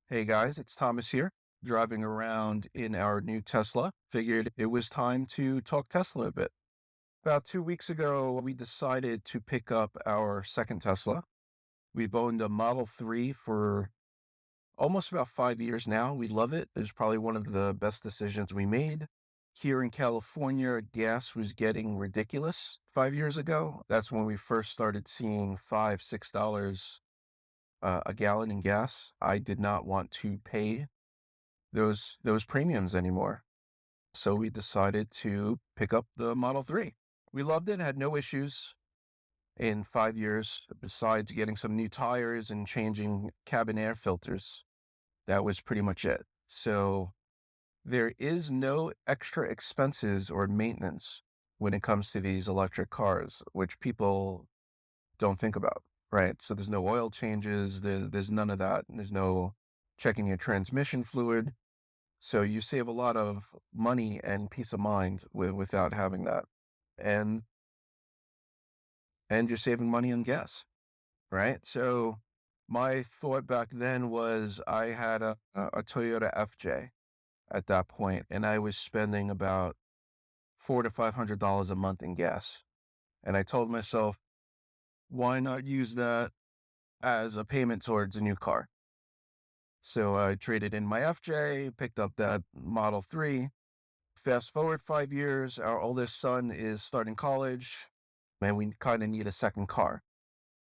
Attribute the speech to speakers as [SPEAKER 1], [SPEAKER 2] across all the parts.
[SPEAKER 1] Hey guys, it's Thomas here, driving around in our new Tesla. Figured it was time to talk Tesla a bit. About 2 weeks ago, we decided to pick up our second Tesla. We've owned a Model 3 for almost about 5 years now. We love it. It's probably one of the best decisions we made. Here in California, gas was getting ridiculous 5 years ago. That's when we first started seeing $5, $6 a gallon in gas. I did not want to pay those premiums anymore. So we decided to pick up the Model 3. We loved it, had no issues in 5 years, besides getting some new tires and changing cabin air filters. That was pretty much it. So there is no extra expenses or maintenance when it comes to these electric cars, which people don't think about, right? So there's no oil changes, there's none of that. There's no checking your transmission fluid. So you save a lot of money and peace of mind without having that. And you're saving money on gas, right? So my thought back then was I had a Toyota FJ at that point, and I was spending about $400 to $500 a month in gas. And I told myself, why not use that as a payment towards a new car? So I traded in my FJ, picked up that Model 3. Fast forward 5 years, our oldest son is starting college, and we kind of need a second car.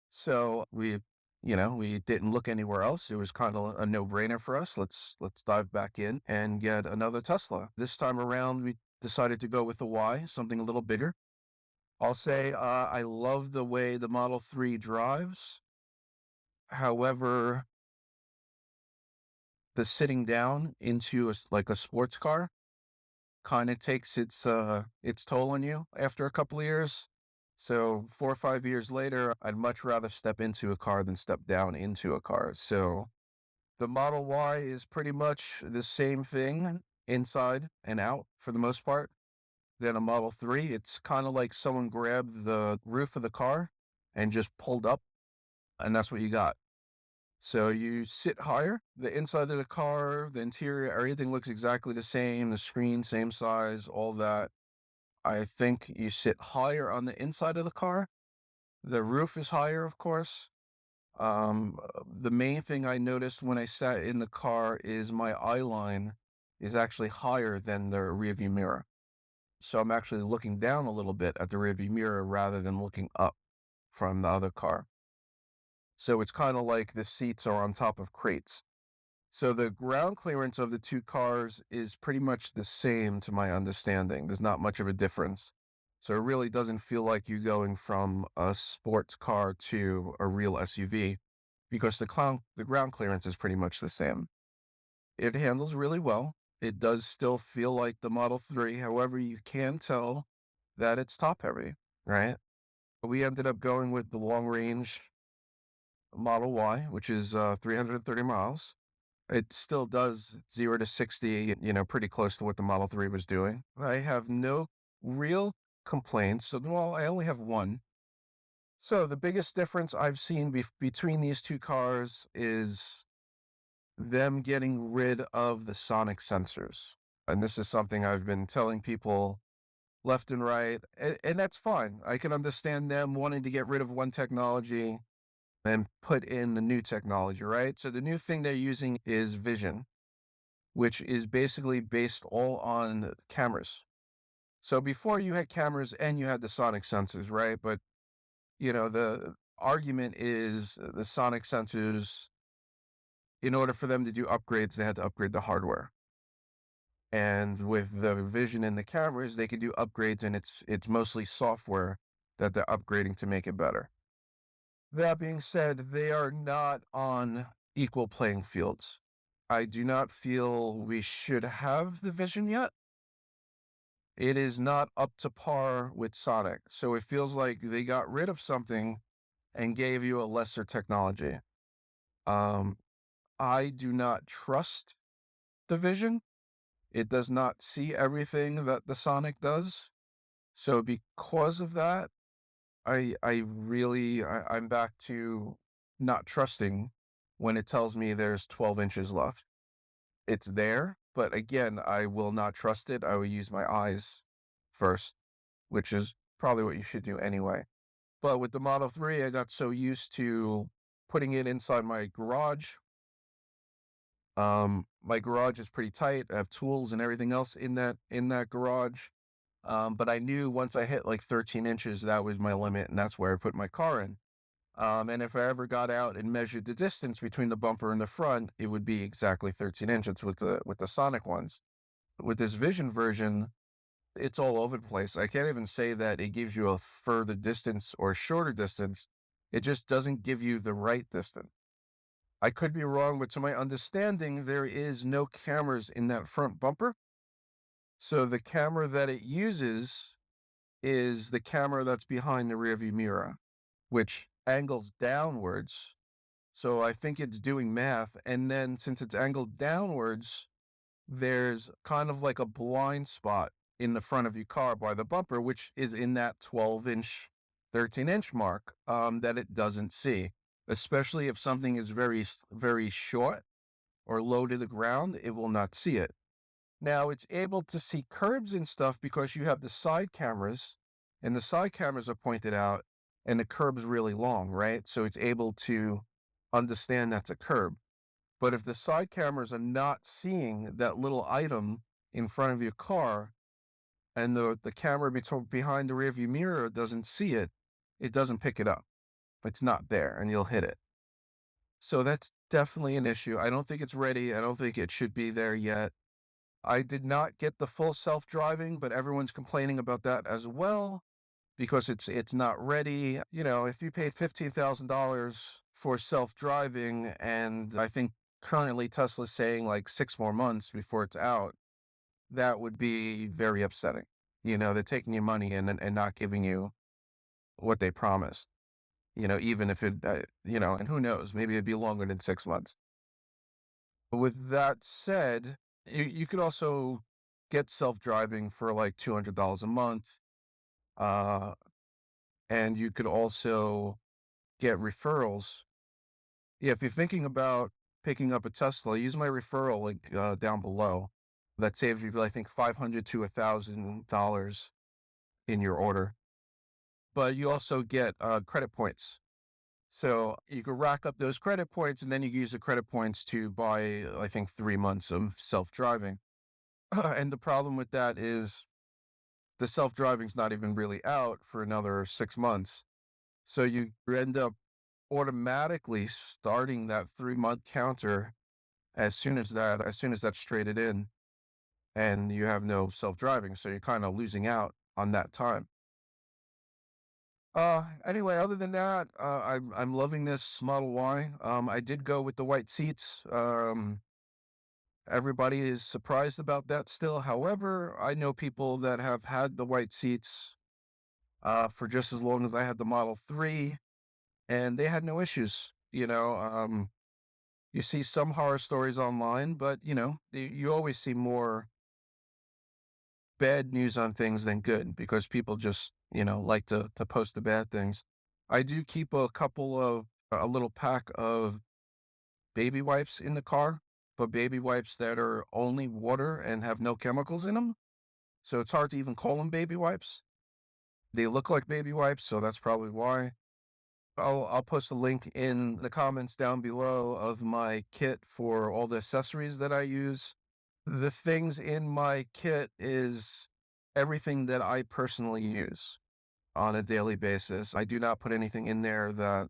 [SPEAKER 1] So we didn't look anywhere else. It was kind of a no-brainer for us. Let's dive back in and get another Tesla. This time around, we decided to go with the Y, something a little bigger. I'll say I love the way the Model 3 drives. However, the sitting down into like a sports car kind of takes its toll on you after a couple of years. So 4 or 5 years later, I'd much rather step into a car than step down into a car. So the Model Y is pretty much the same thing inside and out for the most part than a Model 3. It's kind of like someone grabbed the roof of the car and just pulled up, and that's what you got. So you sit higher, the inside of the car, the interior, everything looks exactly the same, the screen, same size, all that. I think you sit higher on the inside of the car. The roof is higher, of course. The main thing I noticed when I sat in the car is my eye line is actually higher than the rearview mirror. So I'm actually looking down a little bit at the rearview mirror rather than looking up from the other car. So it's kind of like the seats are on top of crates. So the ground clearance of the two cars is pretty much the same to my understanding. There's not much of a difference. So it really doesn't feel like you going from a sports car to a real SUV because the ground clearance is pretty much the same. It handles really well. It does still feel like the Model 3. However, you can tell that it's top heavy, right? We ended up going with the long range Model Y, which is 330 miles. It still does 0 to 60, pretty close to what the Model 3 was doing. I have no real complaints. So, well, I only have one. So the biggest difference I've seen between these two cars is them getting rid of the sonic sensors. And this is something I've been telling people left and right, and that's fine. I can understand them wanting to get rid of one technology and put in the new technology, right? So the new thing they're using is vision, which is basically based all on cameras. So before you had cameras and you had the sonic sensors, right? But the argument is the sonic sensors, in order for them to do upgrades, they had to upgrade the hardware. And with the vision in the cameras, they can do upgrades, and it's mostly software that they're upgrading to make it better. That being said, they are not on equal playing fields. I do not feel we should have the vision yet. It is not up to par with Sonic. So it feels like they got rid of something and gave you a lesser technology. Um, I do not trust the vision. It does not see everything that the Sonic does. So because of that, I'm back to not trusting when it tells me there's 12 inches left. It's there, but again, I will not trust it. I will use my eyes first, which is probably what you should do anyway. But with the Model 3, I got so used to putting it inside my garage. My garage is pretty tight. I have tools and everything else in that garage. But I knew once I hit like 13 inches, that was my limit, and that's where I put my car in. And if I ever got out and measured the distance between the bumper and the front, it would be exactly 13 inches with the Sonic ones. With this Vision version, it's all over the place. I can't even say that it gives you a further distance or shorter distance. It just doesn't give you the right distance. I could be wrong, but to my understanding, there is no cameras in that front bumper. So the camera that it uses is the camera that's behind the rearview mirror, which angles downwards. So I think it's doing math. And then since it's angled downwards, there's kind of like a blind spot in the front of your car by the bumper, which is in that 12-inch, 13-inch mark that it doesn't see. Especially if something is very short or low to the ground, it will not see it. Now, it's able to see curbs and stuff because you have the side cameras, and the side cameras are pointed out, and the curb's really long, right? So it's able to understand that's a curb. But if the side cameras are not seeing that little item in front of your car, and the camera behind the rearview mirror doesn't see it, it doesn't pick it up. It's not there, and you'll hit it. So that's definitely an issue. I don't think it's ready. I don't think it should be there yet. I did not get the full self-driving, but everyone's complaining about that as well because it's not ready. You know, if you paid $15,000 for self-driving, and I think currently Tesla's saying like 6 more months before it's out, that would be very upsetting. You know, they're taking your money and not giving you what they promised. You know, even if it, and who knows, maybe it'd be longer than 6 months. But with that said, you could also get self-driving for like $200 a month. Uh, and you could also get referrals. Yeah, if you're thinking about picking up a Tesla, use my referral link down below. That saves you, I think, $500 to $1,000 in your order. But you also get credit points. So you can rack up those credit points, and then you can use the credit points to buy, I think, 3 months of self-driving. And the problem with that is the self-driving's not even really out for another 6 months. So you end up automatically starting that 3-month counter as soon as that's traded in, and you have no self-driving. So you're kind of losing out on that time. Anyway, other than that, I'm loving this Model Y. I did go with the white seats. Everybody is surprised about that still. However, I know people that have had the white seats for just as long as I had the Model 3, and they had no issues. You see some horror stories online, but you always see more bad news on things than good because people just, like to post the bad things. I do keep a little pack of baby wipes in the car, but baby wipes that are only water and have no chemicals in them. So it's hard to even call them baby wipes. They look like baby wipes, so that's probably why. I'll post a link in the comments down below of my kit for all the accessories that I use. The things in my kit is everything that I personally use on a daily basis. I do not put anything in there that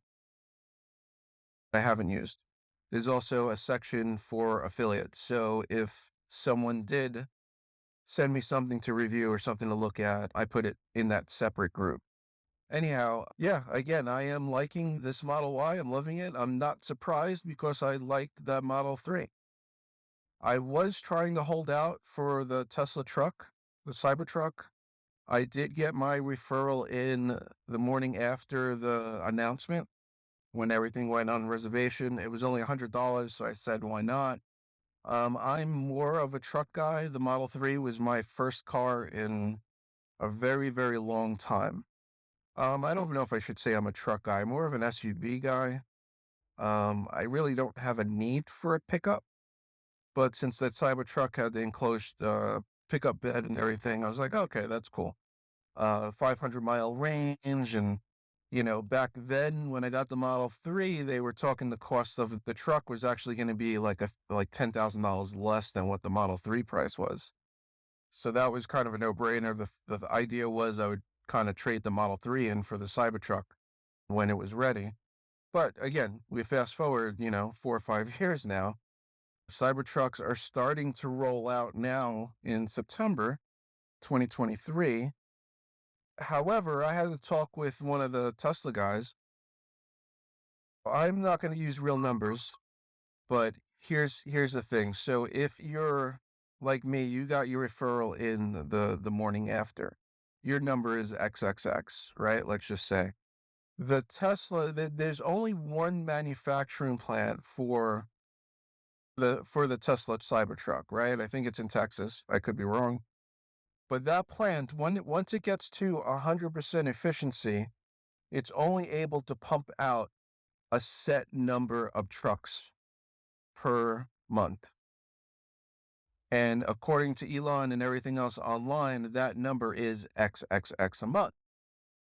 [SPEAKER 1] I haven't used. There's also a section for affiliates. So if someone did send me something to review or something to look at, I put it in that separate group. Anyhow, yeah, again, I am liking this Model Y. I'm loving it. I'm not surprised because I liked that Model 3. I was trying to hold out for the Tesla truck, the Cybertruck. I did get my referral in the morning after the announcement when everything went on reservation. It was only $100, so I said, why not? I'm more of a truck guy. The Model 3 was my first car in a very, very long time. I don't know if I should say I'm a truck guy. I'm more of an SUV guy. I really don't have a need for a pickup, but since that Cybertruck had the enclosed pickup bed and everything, I was like, okay, that's cool. 500-mile range, and back then when I got the Model 3, they were talking the cost of the truck was actually going to be like $10,000 less than what the Model 3 price was. So that was kind of a no-brainer. The idea was I would kind of trade the Model 3 in for the Cybertruck when it was ready. But again, we fast forward, 4 or 5 years now. Cybertrucks are starting to roll out now in September 2023. However, I had to talk with one of the Tesla guys. I'm not going to use real numbers, but here's the thing. So if you're like me, you got your referral in the morning after. Your number is XXX, right? Let's just say. The Tesla, there's only one manufacturing plant for the Tesla Cybertruck, right? I think it's in Texas. I could be wrong. But that plant, once it gets to 100% efficiency, it's only able to pump out a set number of trucks per month. And according to Elon and everything else online, that number is XXX a month.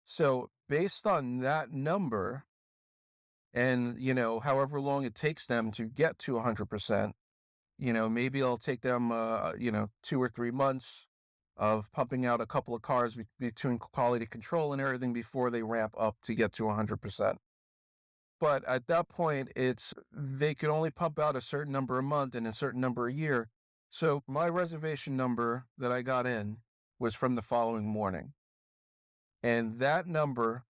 [SPEAKER 1] So based on that number, and however long it takes them to get to 100%, maybe it'll take them 2 or 3 months of pumping out a couple of cars between quality control and everything before they ramp up to get to 100%. But at that point, they can only pump out a certain number a month and a certain number a year. So my reservation number that I got in was from the following morning. And that number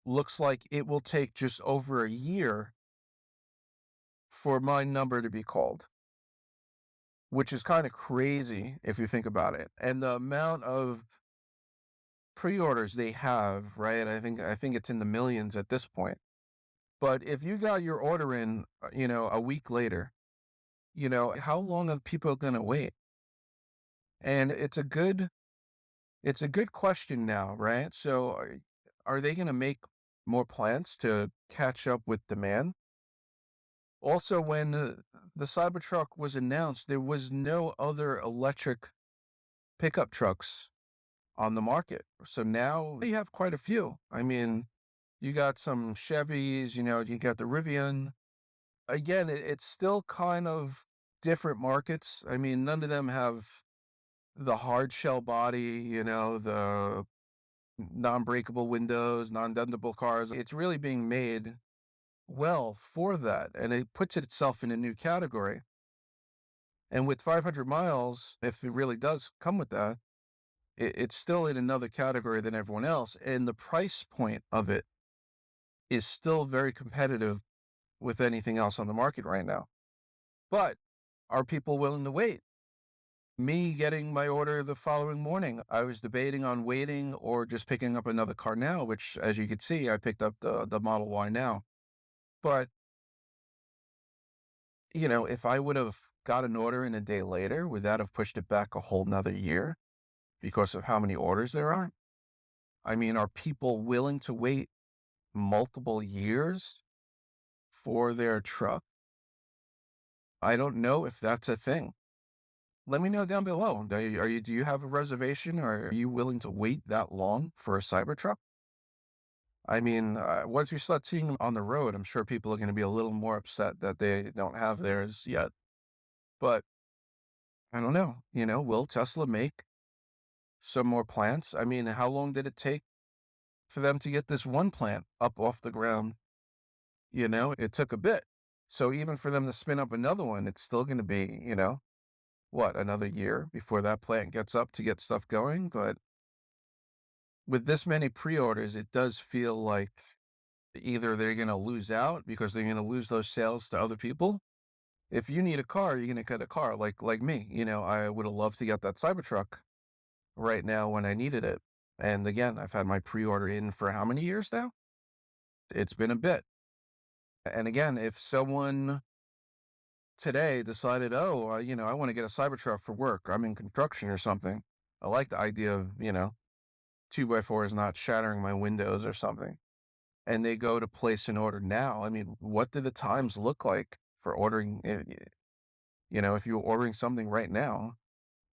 [SPEAKER 1] looks like it will take just over a year for my number to be called, which is kind of crazy if you think about it. And the amount of pre-orders they have, right? I think it's in the millions at this point. But if you got your order in, a week later, how long are people going to wait? And it's a good question now, right? So are they going to make more plants to catch up with demand? Also, when the Cybertruck was announced, there was no other electric pickup trucks on the market. So now you have quite a few. I mean, you got some Chevys, you got the Rivian. Again, it's still kind of different markets. I mean, none of them have the hard shell body, the non-breakable windows, non-dentable cars. It's really being made well for that, and it puts itself in a new category. And with 500 miles, if it really does come with that, it's still in another category than everyone else, and the price point of it is still very competitive with anything else on the market right now. But are people willing to wait? Me getting my order the following morning, I was debating on waiting or just picking up another car now, which, as you can see, I picked up the Model Y now. But, if I would have got an order in a day later, would that have pushed it back a whole nother year because of how many orders there are? I mean, are people willing to wait multiple years for their truck? I don't know if that's a thing. Let me know down below. Do you have a reservation, or are you willing to wait that long for a Cybertruck? I mean, once you start seeing them on the road, I'm sure people are going to be a little more upset that they don't have theirs yet. But I don't know. Will Tesla make some more plants? I mean, how long did it take for them to get this one plant up off the ground? It took a bit. So even for them to spin up another one, it's still going to be, what, another year before that plant gets up to get stuff going. But with this many pre-orders, it does feel like either they're going to lose out because they're going to lose those sales to other people. If you need a car, you're going to get a car like me. I would have loved to get that Cybertruck right now when I needed it. And again, I've had my pre-order in for how many years now? It's been a bit. And again, if someone today decided, oh, I want to get a Cybertruck for work, I'm in construction or something. I like the idea of, 2x4 is not shattering my windows or something. and they go to place an order now. I mean, what do the times look like for ordering? If you're ordering something right now,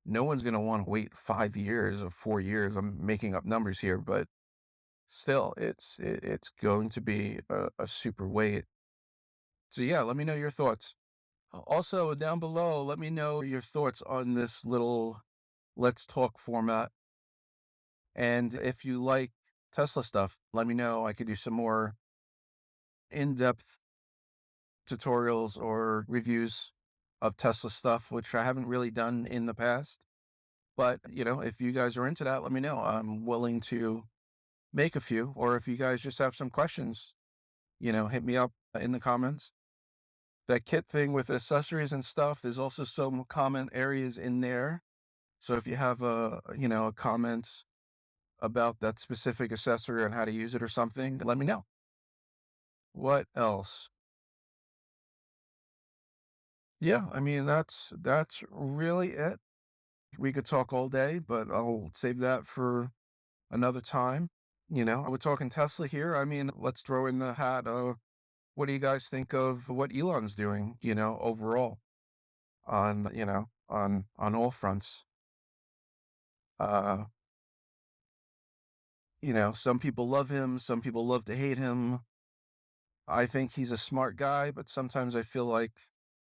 [SPEAKER 1] no one's going to want to wait 5 years or 4 years. I'm making up numbers here, but still, it's going to be a super wait. So yeah, let me know your thoughts. Also, down below, let me know your thoughts on this little let's talk format. And if you like Tesla stuff, let me know. I could do some more in-depth tutorials or reviews of Tesla stuff, which I haven't really done in the past. But, if you guys are into that, let me know. I'm willing to make a few, or if you guys just have some questions, hit me up in the comments. That kit thing with accessories and stuff, there's also some comment areas in there. So if you have a comment about that specific accessory and how to use it or something, let me know. What else? Yeah, I mean, that's really it. We could talk all day, but I'll save that for another time. We're talking Tesla here. I mean, let's throw in the hat. What do you guys think of what Elon's doing, overall on all fronts? Uh, some people love him, some people love to hate him. I think he's a smart guy, but sometimes I feel like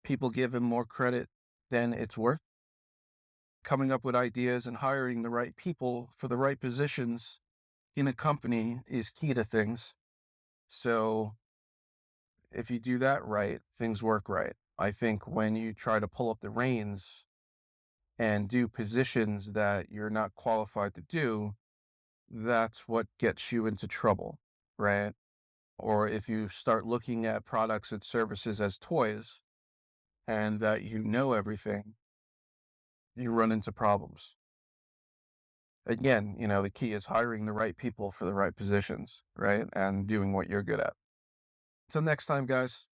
[SPEAKER 1] people give him more credit than it's worth. Coming up with ideas and hiring the right people for the right positions in a company is key to things. So if you do that right, things work right. I think when you try to pull up the reins and do positions that you're not qualified to do, that's what gets you into trouble, right? Or if you start looking at products and services as toys and that you know everything, you run into problems. Again, the key is hiring the right people for the right positions, right? And doing what you're good at. Till next time, guys.